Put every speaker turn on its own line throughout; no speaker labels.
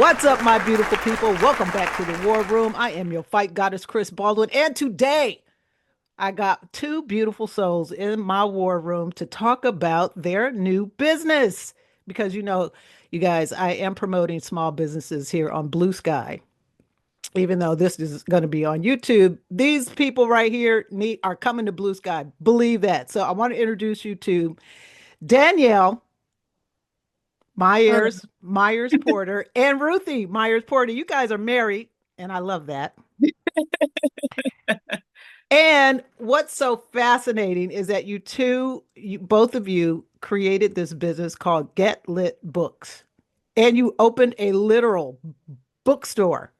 What's up, my beautiful people? Welcome back to the War Room. I am your fight goddess, Chris Baldwin, and today I got two beautiful souls in my war room to talk about their new business. Because you guys, I am promoting small businesses here on Blue Sky. Even though this is going to be on YouTube, these people right here are coming to Blue Sky. Believe that. So I want to introduce you to Danielle
Oh,
Myers-Porter and Ruthie Myers-Porter. You guys are married, and I love that. And what's so fascinating is that both of you created this business called Get Lit Books, and you opened a literal bookstore,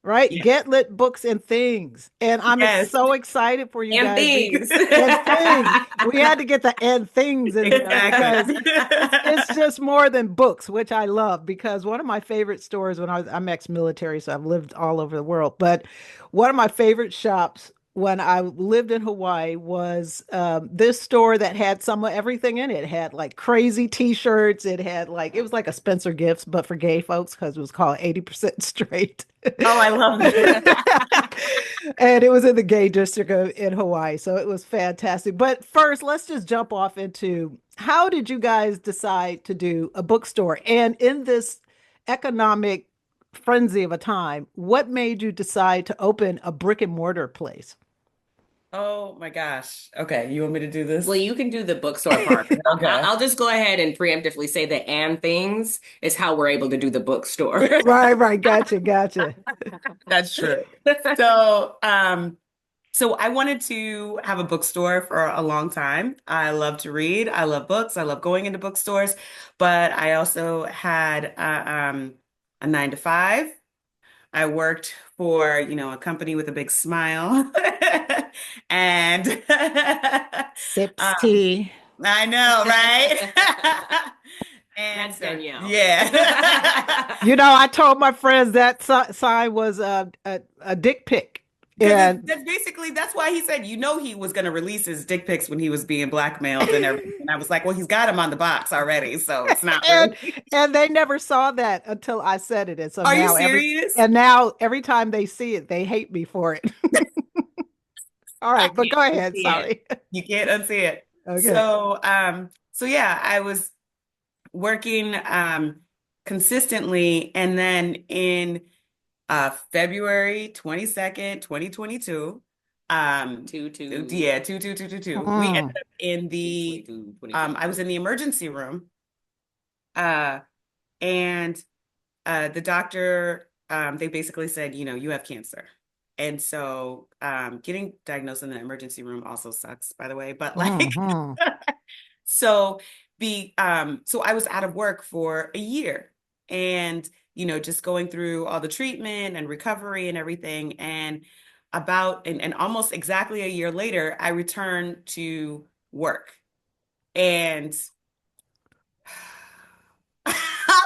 right?
yeah.
Get Lit Books and Things. And I'm
Yes.
so excited for you
And
guys.
things.
And things. We had to get the and things in there because
Exactly.
it's just more than books, which I love because one of my favorite stores I'm ex-military, so I've lived all over the world, but one of my favorite shops when I lived in Hawaii was this store that had some of everything in it. It had like crazy t-shirts. It was like a Spencer Gifts, but for gay folks because it was called 80% straight.
Oh, I love that.
And it was in the gay district in Hawaii. So it was fantastic. But first, let's just jump off into how did you guys decide to do a bookstore? And in this economic frenzy of a time, what made you decide to open a brick and mortar place?
Oh my gosh. Okay, you want me to do this?
Well, you can do the bookstore part.
Okay.
I'll just go ahead and preemptively say that and things is how we're able to do the bookstore.
Right, right. Gotcha.
That's true. So I wanted to have a bookstore for a long time. I love to read. I love books. I love going into bookstores, but I also had a 9 to 5. I worked for, a company with a big smile. And
Sips
um,
tea.
I know, right? And
That's
so,
Danielle.
yeah.
I told my friends that sign was a dick pic.
Because
And
that's basically that's why he said, he was going to release his dick pics when he was being blackmailed and everything. And I was like, well, he's got him on the box already, so it's not
and
really.
and they never saw that until I said it. And so
Are you serious?
now every time they see it, they hate me for it. All
I
right, but
can't
go ahead.
unsee it.
Sorry.
You can't unsee it.
Okay.
So yeah, I was working consistently, and then in February 22nd, 2022, yeah, 22222, we ended
Mm.
up in the I was in the emergency room, uh and the doctor, they basically said, you have cancer. And so getting diagnosed in the emergency room also sucks, by the way, but like
Mhm.
so so I was out of work for a year, and just going through all the treatment and recovery and everything. And and almost exactly a year later, I returned to work. And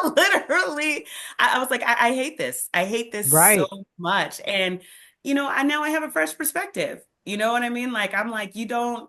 literally, I was like, I hate this. I hate this so
Right.
much. And I have a fresh perspective. You know what I mean? Like, I'm like, you don't.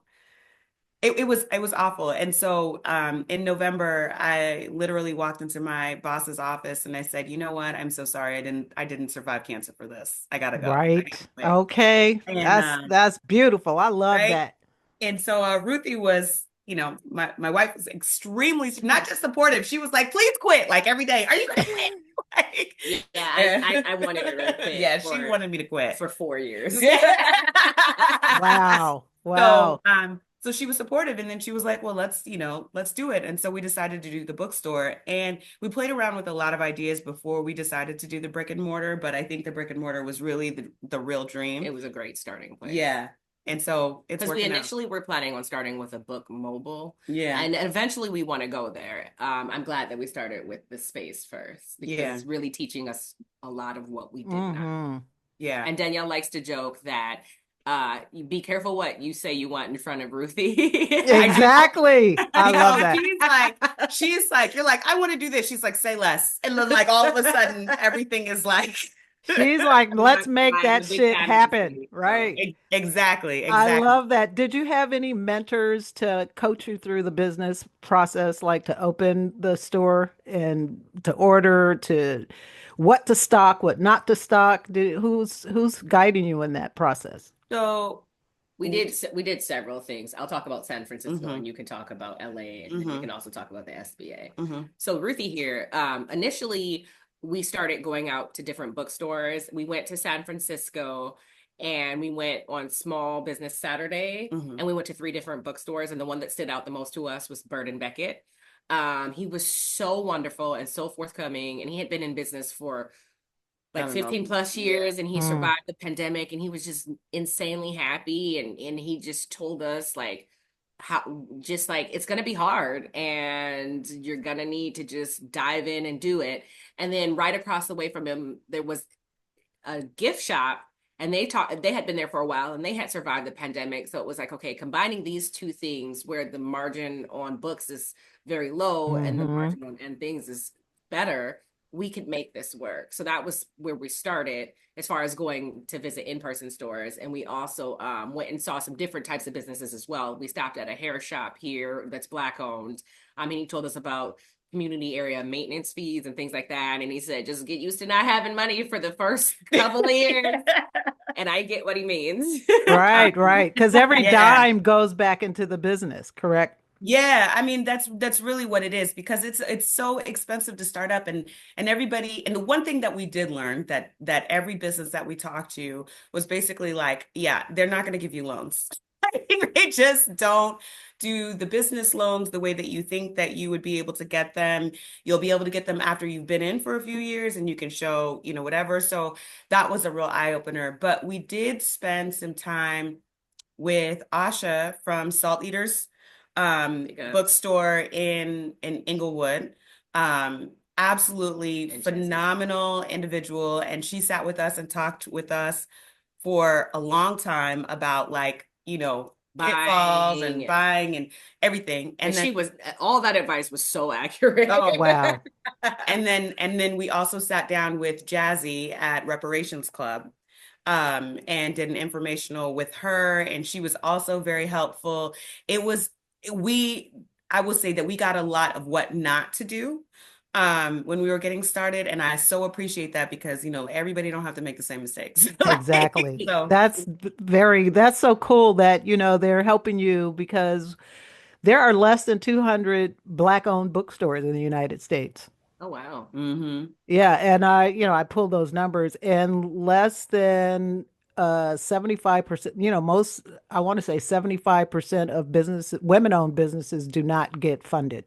It was awful. And so in November, I literally walked into my boss's office and I said, you know what? I'm so sorry. I didn't survive cancer for this. I gotta go. I gotta
Right.
quit.
Okay.
And
That's beautiful. I love
right.
that.
And so Ruthie was, my wife was extremely not just supportive. She was like, please quit. Like every day, are you gonna quit? Like,
Yeah, I wanted her to quit
yeah, she wanted me to quit.
for 4 years.
Wow.
So,
Wow.
so she was supportive, and then she was like, well, let's do it. And so we decided to do the bookstore, and we played around with a lot of ideas before we decided to do the brick and mortar, but I think the brick and mortar was really the real dream.
It was a great starting place.
Yeah. And so it's
Because we
working out.
initially were planning on starting with a book mobile.
Yeah.
And eventually we want to go there. I'm glad that we started with the space first because
Yeah.
it's really teaching us a lot of what we did not.
Hmm.
Yeah.
And Danielle likes to joke that you be careful what you say you want in front of Ruthie.
Exactly. I love that.
She's like, you're like, I want to do this. She's like, say less. And then like all of a sudden everything is like
She's like, let's make
I'm a
that
big
shit
fan of the
happen.
city. So
Right.
Exactly,
I
exactly.
love that. Did you have any mentors to coach you through the business process, like to open the store and to order, to what to stock, what not to stock? Who's guiding you in that process?
So,
we did several things. I'll talk about San Francisco
mm-hmm,
and you can talk about LA and then we
mm-hmm,
can also talk about the SBA.
mm-hmm,
So Ruthie here, initially we started going out to different bookstores. We went to San Francisco and we went on Small Business Saturday
mm-hmm.
and we went to three different bookstores and the one that stood out the most to us was Bird and Beckett. He was so wonderful and so forthcoming and he had been in business for
I
like
don't know.
15 plus
Yeah.
years and he
Mm,
survived the pandemic and he was just insanely happy and he just told us like how just like it's going to be hard and you're going to need to just dive in and do it. And then right across the way from him there was a gift shop and they had been there for a while and they had survived the pandemic, so it was like, okay, combining these two things where the margin on books is very low and the
hmm.
margin on and things is better, we could make this work. So that was where we started as far as going to visit in-person stores. And we also went and saw some different types of businesses as well. We stopped at a hair shop here that's Black owned. I mean, he told us about community area maintenance fees and things like that. And he said, just get used to not having money for the first couple of years. And I get what he means.
Right, right. Because every
Yeah.
dime goes back into the business, correct?
Yeah, I mean that's really what it is because it's so expensive to start up and everybody and the one thing that we did learn that every business that we talked to was basically like, yeah, they're not going to give you loans. They just don't do the business loans the way that you think that you would be able to get them. You'll be able to get them after you've been in for a few years and you can show, whatever. So that was a real eye opener. But we did spend some time with Asha from Salt Eaters
Yeah.
bookstore in Inglewood. Absolutely
And Jesse.
phenomenal individual. And she sat with us and talked with us for a long time about like, pitfalls and
Buying.
buying and everything.
And
And then
she was, all that advice was so accurate.
oh,
Wow.
and then we also sat down with Jazzy at Reparations Club and did an informational with her, and she was also very helpful. It was we I will say that we got a lot of what not to do when we were getting started, and I so appreciate that because everybody don't have to make the same mistakes. Like,
Exactly.
so
That's so cool that, they're helping you because there are less than 200 Black-owned bookstores in the United States.
Oh, wow.
mhm.
Yeah, and I pulled those numbers and less than 75%, most I want to say 75% of women-owned businesses do not get funded.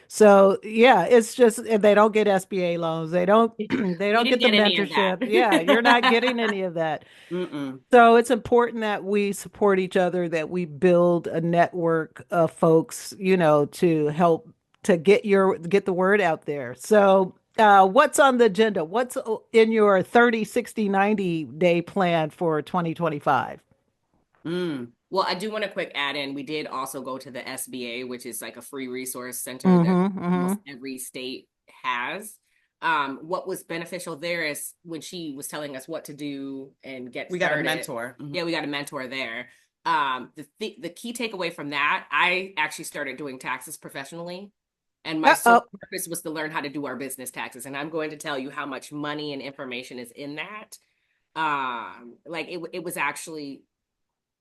So yeah, it's just they don't get SBA loans. They don't they
We
don't
didn't
get the
get any of that.
mentorship. Yeah, you're not getting any of that.
Mm-mm.
So it's important that we support each other, that we build a network of folks, to help to get the word out there. So what's on the agenda? What's in your 30, 60, 90-day plan for 2025?
Mm.
Well, I do want to quick add in, we did also go to the SBA, which is like a free resource center that
Mm-hmm,
almost
mm-hmm.
every state has. What was beneficial there is when she was telling us what to do and get
We got a
started.
mentor. Mhm.
Yeah, we got a mentor there. The key takeaway from that, I actually started doing taxes professionally. And my sole
Uh-oh.
purpose was to learn how to do our business taxes. And I'm going to tell you how much money and information is in that. Like it was actually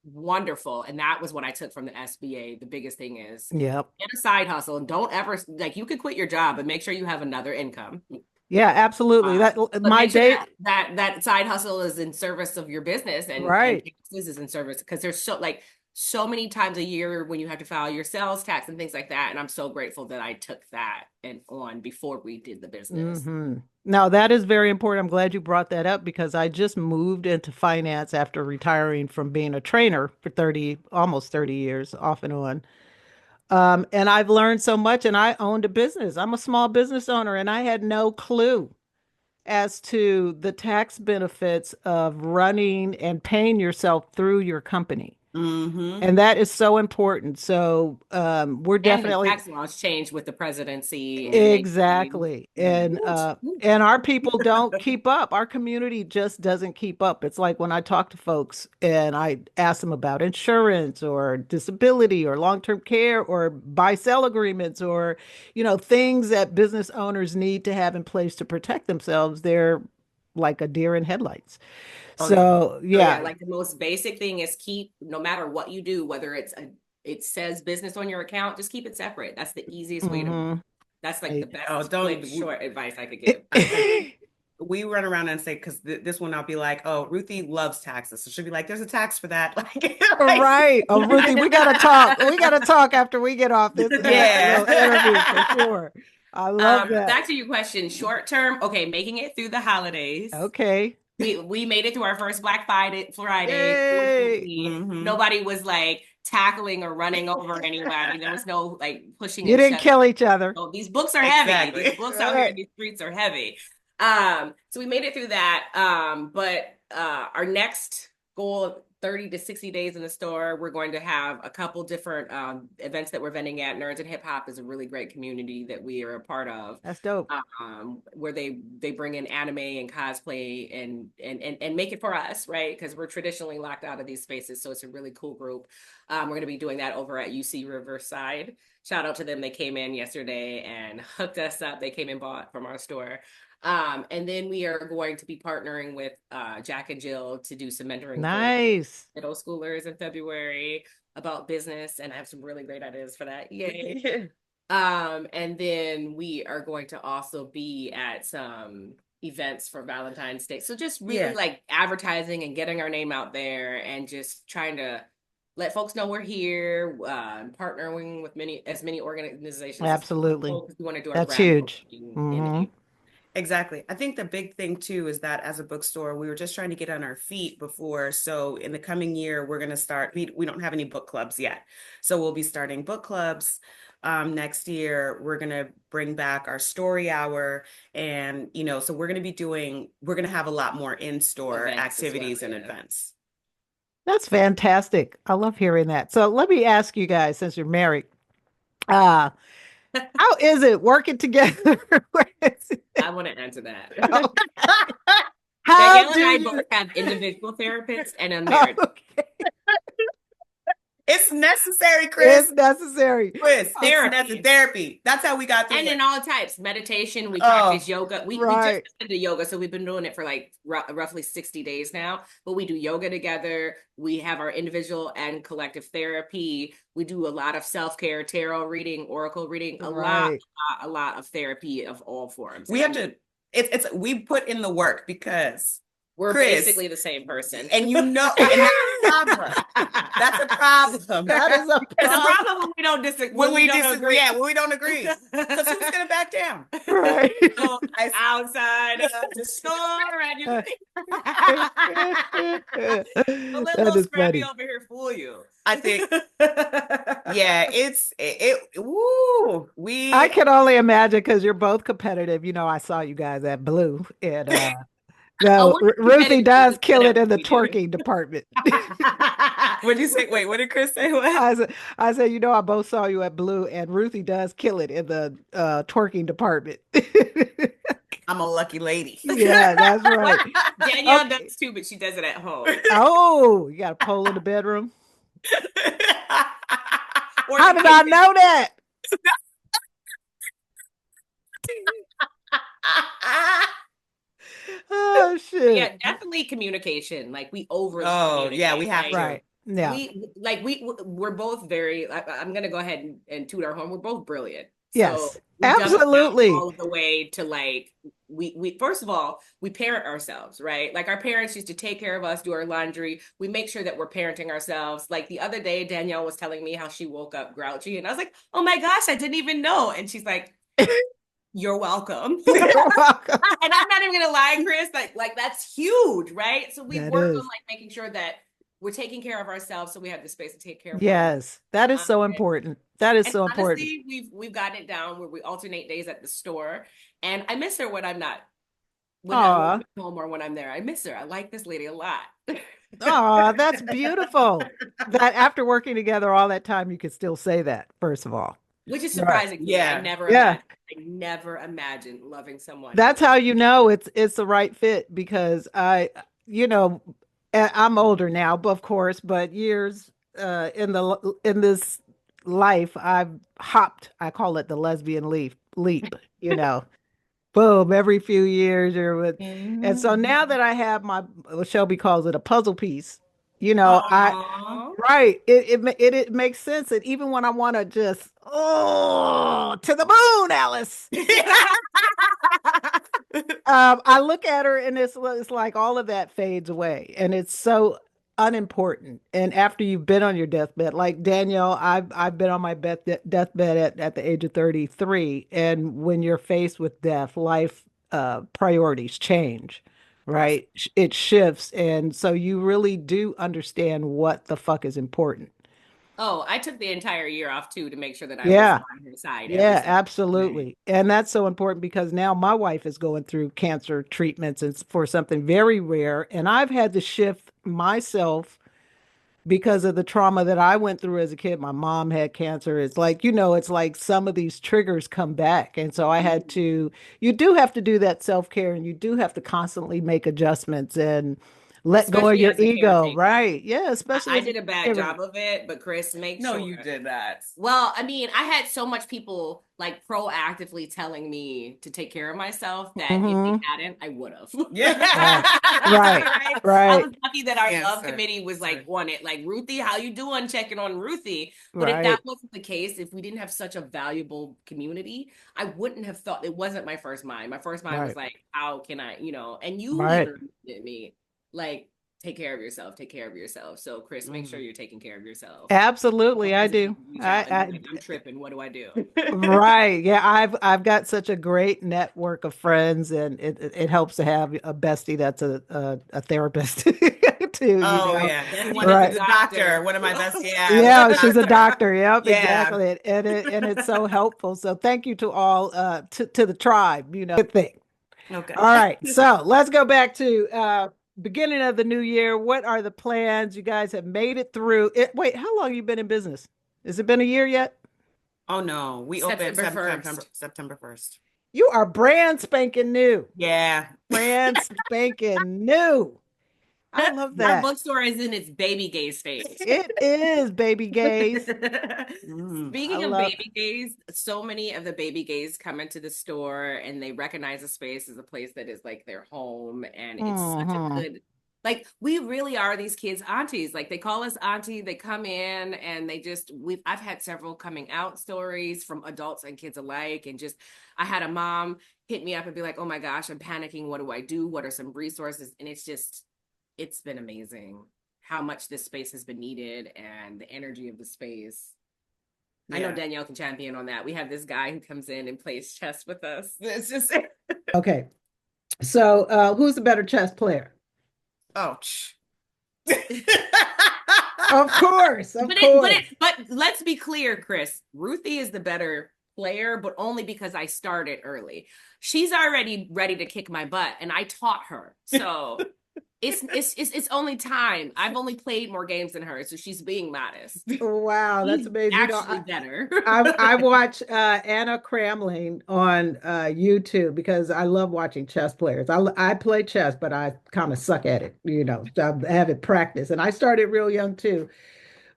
wonderful. And that was what I took from the SBA. The biggest thing is
Yep.
get a side hustle and don't ever like you could quit your job, but make sure you have another income.
Yeah, absolutely.
Uh,
That
but
my
make sure
day,
that side hustle is in service of your business and
right.
taxes is in service because there's so many times a year when you have to file your sales tax and things like that. And I'm so grateful that I took that and on before we did the business.
Hmm. Now, that is very important. I'm glad you brought that up because I just moved into finance after retiring from being a trainer for almost 30 years, off and on. And I've learned so much, and I owned a business. I'm a small business owner, and I had no clue as to the tax benefits of running and paying yourself through your company.
Mm-hmm.
And that is so important. So we're
And the
definitely
tax laws changed with the presidency and they
exactly.
woot, woot.
And our people don't keep up. Our community just doesn't keep up. It's like when I talk to folks and I ask them about insurance or disability or long-term care or buy-sell agreements or, things that business owners need to have in place to protect themselves, they're like a deer in headlights.
Oh yeah.
So,
So yeah,
yeah.
like the most basic thing is keep, no matter what you do, whether it says business on your account, just keep it separate. That's the easiest way to,
Hmm.
that's like the
Oh,
best, quick,
don't.
short advice I could give.
I think we run around and say because this one I'll be like, oh, Ruthie loves taxes, so she'll be like, there's a tax for that, like,
Right. Oh, Ruthie, we gotta talk. We gotta talk after we get off this
yeah.
little interview for sure. I love that.
Back to your question, short term, okay, making it through the holidays.
Okay.
We made it through our first Black Friday.
Yay.
Fortunately,
Hmm.
nobody was like tackling or running over anybody. There was no like pushing
You
and
didn't
shoving.
kill each other.
So these books are heavy. These
Exactly.
books
All
out here in
right.
these streets are heavy. So we made it through that. But our next goal, 30 to 60 days in the store, we're going to have a couple different events that we're vending at. Nerds and Hip Hop is a really great community that we are a part of.
That's dope.
Where they bring in anime and cosplay and make it for us, right? Because we're traditionally locked out of these spaces, so it's a really cool group. We're going to be doing that over at UC Riverside. Shout out to them. They came in yesterday and hooked us up. They came and bought from our store. And then we are going to be partnering with Jack and Jill to do some mentoring for
Nice.
middle schoolers in February about business, and I have some really great ideas for that. Yay. And then we are going to also be at some events for Valentine's Day. So just really
Yeah.
like advertising and getting our name out there and just trying to let folks know we're here, partnering with many organizations as
Absolutely.
possible because we want to do our
That's
grand
huge.
opening in
Hmm.
April.
Exactly. I think the big thing too is that as a bookstore, we were just trying to get on our feet before. So in the coming year, we're going to start, we don't have any book clubs yet. So we'll be starting book clubs. Next year, we're going to bring back our story hour. And, so we're going to have a lot more in-store
Events as well,
activities and
yeah.
events.
That's fantastic. I love hearing that. So let me ask you guys, since you're married, uh, how is it working together?
I want to answer that.
How
Danielle
do
and I
you?
both have individual therapists and a marriage.
Okay.
It's necessary,
It's
Chris.
necessary.
Chris, it's necessary.
Therapy.
Therapy. That's how we got through
And
it.
in all types, meditation, we
Oh,
practice yoga. We just
Right.
did yoga, so we've been doing it for like roughly 60 days now. But we do yoga together. We have our individual and collective therapy. We do a lot of self-care, tarot reading, oracle reading,
Right.
a lot of therapy of all forms.
we
And
have to, we put in the work because
we're
Chris,
basically the same person.
and and that's a problem. That's a problem.
That is a
It's a
problem.
problem when we don't disagree.
When we
don't
disagree,
agree.
yeah, when we don't agree. Because who's gonna back down?
Right.
So outside of the store and you don't let
That
little
is
Scrappy
funny.
over here fool you.
I think, yeah, woo,
I
we,
can only imagine because you're both competitive. I saw you guys at Blue, and
Oh,
no,
we're
Ruthie
competitive. We're
does
just good
kill
at
it
what
in the
we do.
twerking department.
what did you say? Wait, what did Chris say? What?
I said, I both saw you at Blue, and Ruthie does kill it in the twerking department.
I'm a lucky lady.
Yeah, that's right.
Danielle
Okay.
does too, but she does it at home.
Oh, you got a pole in the bedroom?
Or
How
the
did I
kitchen.
know that? Oh shit.
Yeah, definitely communication. Like we overly
Oh, yeah, we
communicate.
have
Like
to.
Right. Yeah.
we're both very I'm gonna go ahead and toot our horn. We're both brilliant. So
Yes.
we double down
Absolutely.
all of the way to like we first of all we parent ourselves, right? Like our parents used to take care of us, do our laundry. We make sure that we're parenting ourselves. Like the other day, Danielle was telling me how she woke up grouchy, and I was like, "Oh my gosh, I didn't even know." And she's like, "You're welcome."
You're welcome.
And I'm not even gonna lie, Chris, like that's huge, right? So we
That
work on
is.
like making sure that we're taking care of ourselves so we have the space to take care of one another.
Yes. That is
Um,
so important. That is
and
so important.
honestly, we've gotten it down where we alternate days at the store. And I miss her when I'm not when
Aw,
I'm home or when I'm there. I miss her. I like this lady a lot.
aw, that's beautiful. That after working together all that time, you could still say that, first of all.
Which is
Right.
surprising to me.
Yeah.
Yeah.
I never imagined loving someone the
That's
way.
how you know it's the right fit because you know, I'm older now, but of course, but years in this life, I've hopped. I call it the lesbian leap. You know, boom, every few years you're with, and so now
Mhm.
that I have my, what Shelby calls it, a puzzle piece. You know, I
Aw.
right. It makes sense. And even when I want to just, oh, to the moon, Alice. I look at her and it's like all of that fades away and it's so unimportant. And after you've been on your deathbed, like Danielle, I've been on my deathbed at the age of 33. And when you're faced with death, life priorities change, right?
Absolutely.
It shifts. And so you really do understand what the fuck is important.
Oh, I took the entire year off too to make sure that I was
Yeah.
by her side every
Yeah,
step of the way.
absolutely. And that's so important because now my wife is going through cancer treatments and for something very rare. And I've had to shift myself because of the trauma that I went through as a kid. My mom had cancer. It's like, it's like some of these triggers come back. And so you do have to do that self-care and you do have to constantly make adjustments and let go of
Especially
your
as a
ego.
caretaker.
Right. Yeah, especially
I
as a
did a bad
caregiver.
job of it, but Chris, make
No,
sure.
you did that.
Well, I mean, I had so much people like proactively telling me to take care of myself that if they
Hmm.
hadn't, I would have.
Yeah.
Right. Right.
Right? I
Right.
was lucky that our love
Cancer.
committee was like
Sorry.
on it, like Ruthie, how you doing? Checking on Ruthie. But if that
Right.
wasn't the case, if we didn't have such a valuable community, I wouldn't have thought it wasn't my first mind. My first mind was
Right.
like, how can I, and you
Right.
even did me like take care of yourself, take care of yourself. So Chris, make sure
Mhm.
you're taking care of yourself.
Absolutely,
Don't
I
hesitate
do.
to reach out and be like, I'm
I
tripping. What do I do?
right. Yeah, I've got such a great network of friends, and it helps to have a bestie that's a therapist too.
Oh yeah.
Bestie
One
that's
of
a
Right.
the doctor,
doctor.
one of my best, yeah, was a
Yeah, she's a
doctor.
doctor. Yep,
Yeah.
exactly. And it's so helpful. So thank you to all to the tribe. Good thing.
Okay.
All right, so let's go back to beginning of the new year. What are the plans? You guys have made it through it. Wait, how long you been in business? Has it been a year yet?
Oh no, we opened
September 1st.
September 1st.
You are brand spanking new.
Yeah.
Brand spanking new. I love
Our
that.
bookstore is in its baby gaze stage.
It is baby gays. I
Speaking of
love.
baby gays, so many of the baby gays come into the store and they recognize the space as a place that is like their home. And it's such a
Hmm.
good, like, we really are these kids' aunties. Like, they call us auntie, they come in and I've had several coming out stories from adults and kids alike. And just, I had a mom hit me up and be like, oh my gosh, I'm panicking. What do I do? What are some resources? And it's been amazing how much this space has been needed and the energy of the space. I know
Yeah.
Danielle can champion on that. We have this guy who comes in and plays chess with us. It's just
Okay. So, who's the better chess player?
Oh. Ch-
Of course, of
but
course.
let's be clear, Chris. Ruthie is the better player, but only because I started early. She's already ready to kick my butt, and I taught her. So it's only time. I've only played more games than her, so she's being modest.
Wow, that's
He's
amazing.
actually better.
I watch Anna Cramling on YouTube because I love watching chess players. I play chess, but I kind of suck at it. So I haven't practiced, and I started real young too.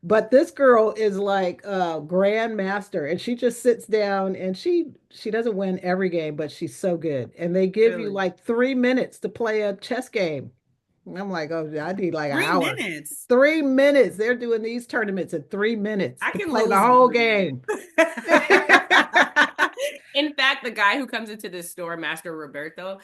But this girl is like a grandmaster, and she just sits down and she doesn't win every game, but she's so good. And they give you
Really?
like 3 minutes to play a chess game. And I'm like, oh, I need like an
Three
hour.
minutes.
3 minutes. They're doing these tournaments in 3 minutes
I
to
can
play the
lose in
whole
3 minutes.
game.
In fact, the guy who comes into this store, Master Roberto,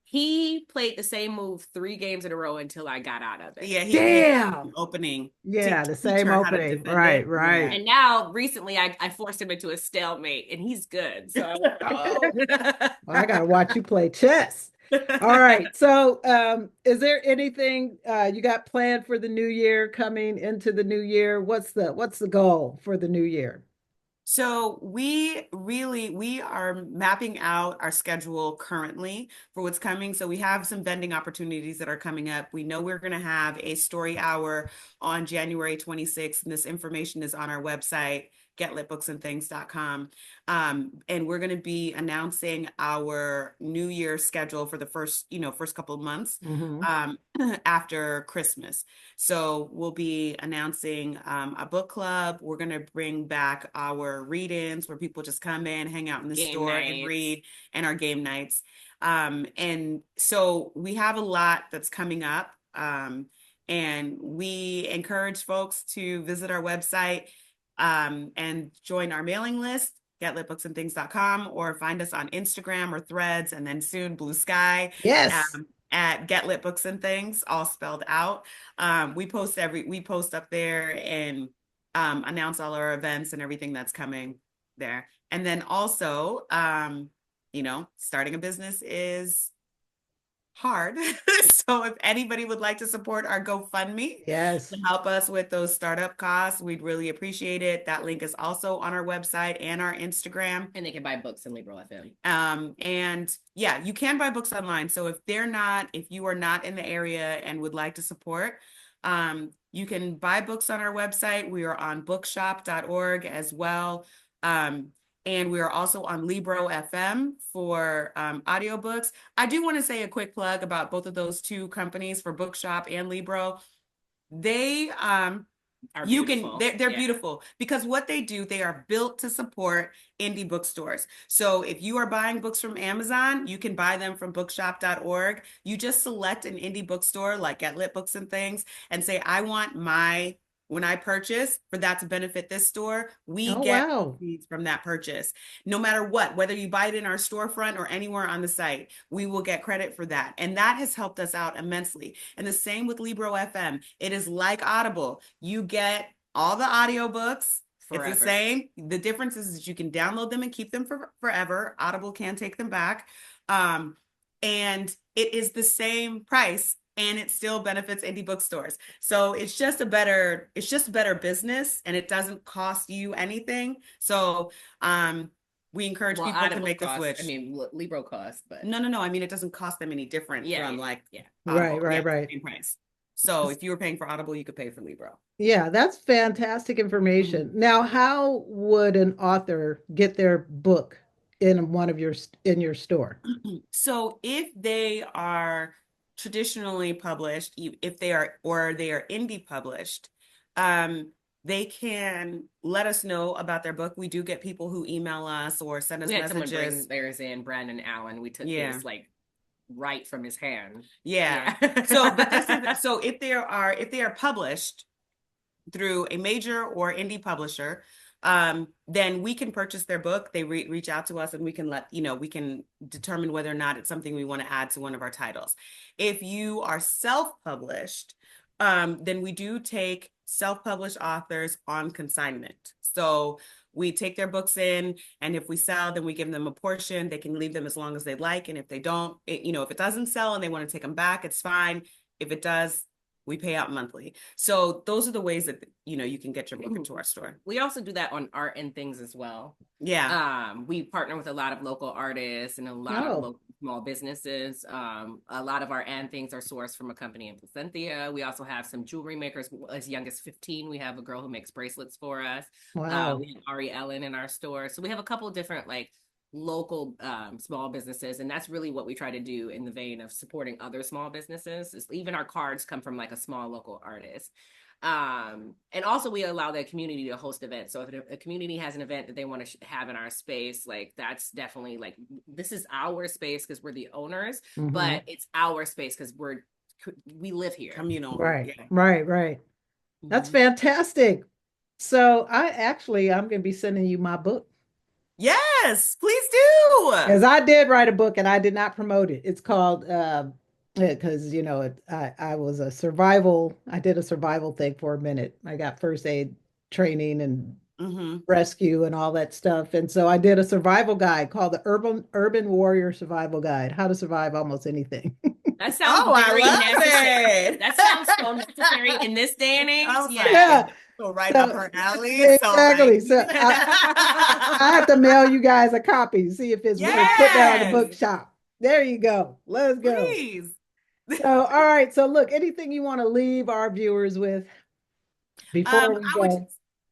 he played the same move 3 games in a row until I got out of it.
Yeah, he had
Damn.
an opening to
Yeah, the
teach
same
her how to
opening.
defend
Right,
it. Yeah.
right.
And now, recently, I forced him into a stalemate, and he's good. So I'm like, oh.
Well, I gotta watch you play chess. All right. So, is there anything you got planned for the new year coming into the new year? What's the goal for the new year?
So we are mapping out our schedule currently for what's coming. So we have some vending opportunities that are coming up. We know we're going to have a story hour on January 26th, and this information is on our website, getlitbooksandthings.com. And we're going to be announcing our New Year schedule for the first couple of months
Hmm.
after Christmas. So we'll be announcing a book club. We're going to bring back our read-ins where people just come in, hang out in the
Game
store and
nights.
read, and our game nights. And so we have a lot that's coming up. And we encourage folks to visit our website and join our mailing list, getlitbooksandthings.com, or find us on Instagram or Threads, and then soon Blue Sky.
Yes.
At Get Lit Books and Things, all spelled out. We post up there and announce all our events and everything that's coming there. And then also, starting a business is hard. So if anybody would like to support our GoFundMe to
Yes.
help us with those startup costs, we'd really appreciate it. That link is also on our website and our Instagram.
And they can buy books in Libro FM.
And yeah, you can buy books online. So if you are not in the area and would like to support, you can buy books on our website. We are on bookshop.org as well. And we are also on Libro FM for audiobooks. I do want to say a quick plug about both of those two companies for Bookshop and Libro. They
Are
you can
beautiful.
they're
Yeah.
beautiful because what they do, they are built to support indie bookstores. So if you are buying books from Amazon, you can buy them from bookshop.org. You just select an indie bookstore like Get Lit Books and Things and say, I want when I purchase for that to benefit this store, we
Oh,
get
wow.
proceeds from that purchase. No matter what, whether you buy it in our storefront or anywhere on the site, we will get credit for that. And that has helped us out immensely. And the same with Libro FM. It is like Audible. You get all the audiobooks.
Forever.
It's the same. The difference is that you can download them and keep them forever. Audible can take them back. And it is the same price and it still benefits indie bookstores. So it's just a better business and it doesn't cost you anything. So we encourage people to
Audible
make the
costs,
switch.
I mean, Libro costs, but
No. I mean, it doesn't cost them any different from
Right,
Audible.
right,
Yeah,
right.
same price. So if you were paying for Audible, you could pay for Libro.
Yeah, that's fantastic information. Now, how would an author get their book in in your store?
So if they are traditionally published, if they are or they are indie published, they can let us know about their book. We do get people who email us or send us
we had someone bring
messages.
theirs in, Brandon Allen. We took his like right from his hand.
Yeah. So if they are published through a major or indie publisher, then we can purchase their book. They reach out to us and we can determine whether or not it's something we want to add to one of our titles. If you are self-published, then we do take self-published authors on consignment. So we take their books in, and if we sell, then we give them a portion. They can leave them as long as they like. And if they don't, if it doesn't sell and they want to take them back, it's fine. If it does, we pay out monthly. So those are the ways that, you can get your book into our store.
We also do that on art and things as well.
Yeah.
We partner with a lot of local artists and a lot of local small businesses. A lot of our and things are sourced from a company in Placentia. We also have some jewelry makers as young as 15. We have a girl who makes bracelets for us.
Wow.
We have Ari Ellen in our store. So we have a couple of different local small businesses, and that's really what we try to do in the vein of supporting other small businesses. Even our cards come from a small local artist. And also we allow the community to host events. So if a community has an event that they want to have in our space, that's definitely this is our space because we're the owners, but it's our space because we live here.
Communal.
Right,
yeah.
right. That's fantastic. So I'm going to be sending you my book.
Yes, please do.
Because I did write a book and I did not promote it. It's called because I was I did a survival thing for a minute. I got first aid training and rescue and all that stuff. And so I did a survival guide called the Urban Warrior Survival Guide, how to survive almost anything.
That sounds very necessary. That sounds so necessary in this day and age.
Yeah.
So right up
So
her alley. So
exactly.
like,
So I have to mail you guys a copy, see if it's worth putting out of the
yes,
bookshop. There you go. Let's go.
please.
So, all right. So, look, anything you want to leave our viewers with before we
I would
go?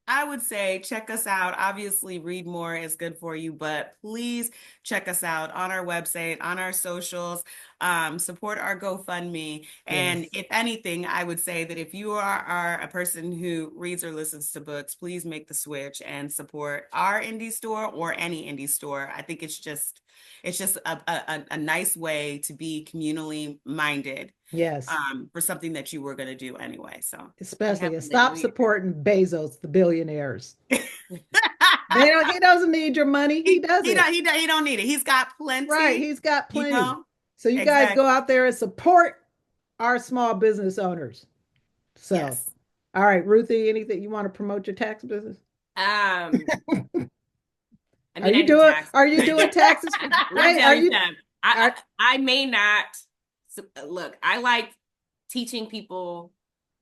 I would say check us out. Obviously, read more is good for you, but please check us out on our website, on our socials. Support our GoFundMe. And
Yes.
if anything, I would say that if you are a person who reads or listens to books, please make the switch and support our indie store or any indie store. I think it's just a nice way to be communally minded
Yes.
for something that you were going to do anyway. So
I
Especially
have
and stop
literally
supporting Bezos, the billionaires. He doesn't need your money. He doesn't.
He don't need it. He's got
Right.
plenty,
He's got
you
plenty.
know?
So you guys go
Exactly.
out there and support our small business owners. So,
Yes.
all right, Ruthie, anything you want to promote your tax business?
um I
Are
mean, I
you
do
doing
taxes.
are you doing taxes?
Let me
Wait,
tell
are
you
you
something. I,
are
I may not look. I like teaching people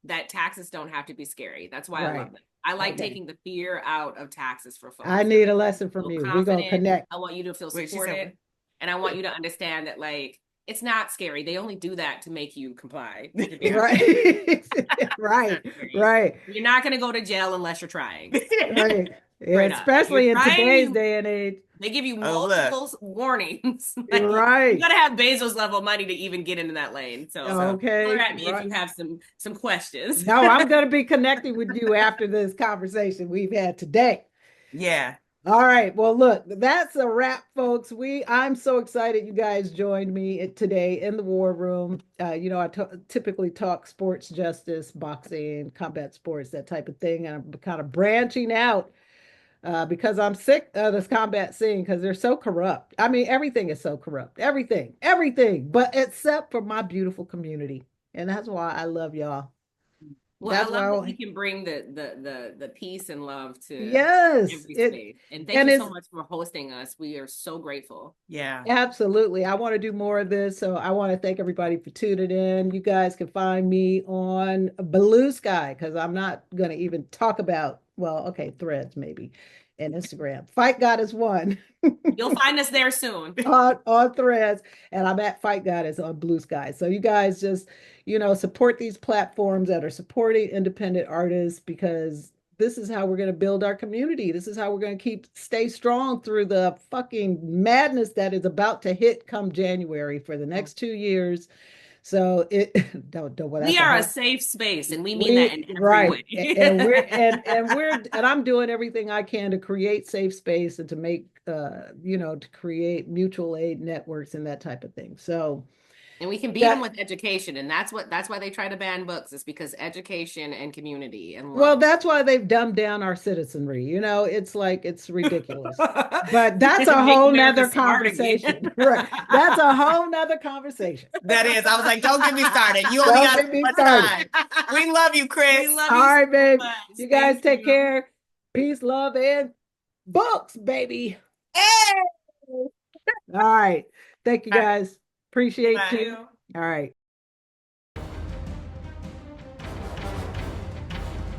that taxes don't have to be scary. That's why I
right.
love them. I like
Okay.
taking the fear out of taxes for
I
folks.
need
I
a
want you
lesson
to
from
feel
you. We're gonna
confident.
connect.
I want you to feel
Wait, she said
supported,
what?
and I want you to understand that like it's not scary. They only do that to make you comply. To be honest,
Right.
it's not
Right.
scary.
Right.
You're not going to go to jail unless you're trying.
Right. Yeah,
Straight up. If you're
especially in
trying,
today's
you
day and age.
they give you
Oh, look.
multiple warnings. Like you
Right.
gotta have Bezos level money to even get into that lane. So
So,
holler
Okay.
at me if
Right.
you have some questions.
No, I'm going to be connecting with you after this conversation we've had today.
yeah.
All right. Well, look, that's a wrap, folks. I'm so excited you guys joined me today in the war room. I typically talk sports justice, boxing, combat sports, that type of thing. And I'm kind of branching out because I'm sick of this combat scene because they're so corrupt. I mean, everything is so corrupt. Everything, but except for my beautiful community. And that's why I love y'all.
Well, I
That's
love that we
why,
can bring the peace and love to
yes,
every space. And thank
and
you so
it's
much for hosting us. We are so grateful.
Yeah.
absolutely. I want to do more of this. So I want to thank everybody for tuning in. You guys can find me on Blue Sky because I'm not going to even talk about, well, okay, Threads maybe and Instagram. Fight Goddess One
You'll find us there soon.
on Threads, and I'm at Fight Goddess on Blue Sky. So you guys just, support these platforms that are supporting independent artists because this is how we're going to build our community. This is how we're going to stay strong through the fucking madness that is about to hit come January for the next 2 years. So well,
We
that's a
are a
whole
safe space, and we mean that
we
in every
right.
way.
And I'm doing everything I can to create safe space and to make to create mutual aid networks and that type of thing. So
And we can beat them
that
with education, and that's why they try to ban books, is because education and community and
well,
love.
that's why they've dumbed down our citizenry. It's like it's ridiculous. But that's a
Make
whole
America
nother
smart again.
conversation. Right. That's a whole nother conversation.
That is. I was like, don't get me started. You only
Don't
got
get
so
me
much
started.
time. We love you,
We
Chris.
love
All
you
right,
so
babe.
much.
You guys
Thank
take
you.
care. Peace, love, and books, baby.
Hey!
All right. Thank you
All right.
guys. Appreciate
Bye.
you. All right.